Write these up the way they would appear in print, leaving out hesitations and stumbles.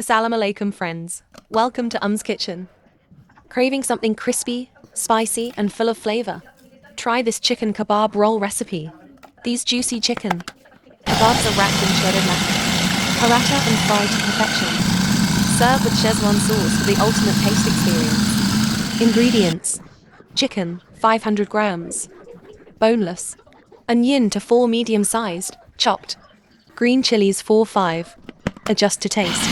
Assalamu alaikum friends. Welcome to Kitchen. Craving something crispy, spicy, and full of flavor? Try this chicken kebab roll recipe. These juicy chicken kebabs are wrapped in shredded laccha, paratha and fried to perfection. Serve with Schezwan sauce for the ultimate taste experience. Ingredients: chicken, 500 grams, boneless, onion to 4 medium-sized, chopped, green chilies 4-5, adjust to taste,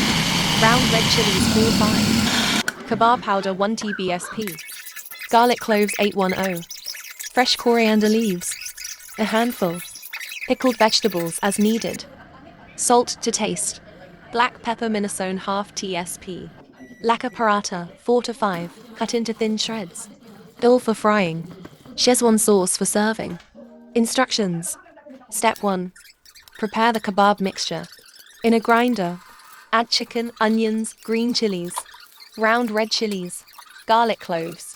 round red chilies 4-5, kebab powder 1 tbsp, garlic cloves 810, fresh coriander leaves, a handful, pickled vegetables as needed, salt to taste, black pepper minasone half tsp, laccha paratha 4-5, cut into thin shreds, oil for frying, Schezwan sauce for serving. Instructions. Step 1. Prepare the kebab mixture. In a grinder, add chicken, onions, green chilies, round red chilies, garlic cloves,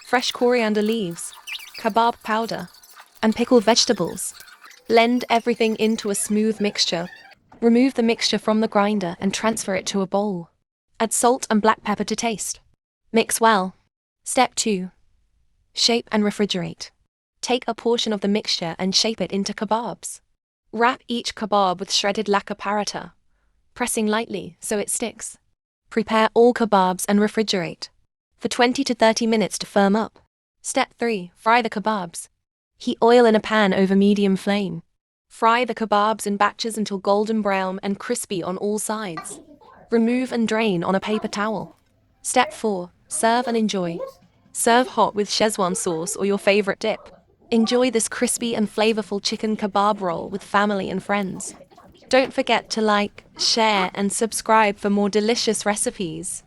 fresh coriander leaves, kebab powder, and pickled vegetables. Blend everything into a smooth mixture. Remove the mixture from the grinder and transfer it to a bowl. Add salt and black pepper to taste. Mix well. Step 2. Shape and refrigerate. Take a portion of the mixture and shape it into kebabs. Wrap each kebab with shredded laccha paratha, pressing lightly so it sticks. Prepare all kebabs and refrigerate for 20 to 30 minutes to firm up. Step 3. Fry the kebabs. Heat oil in a pan over medium flame. Fry the kebabs in batches until golden brown and crispy on all sides. Remove and drain on a paper towel. Step 4. Serve and enjoy. Serve hot with Schezwan sauce or your favorite dip. Enjoy this crispy and flavorful chicken kebab roll with family and friends. Don't forget to like, share, and subscribe for more delicious recipes.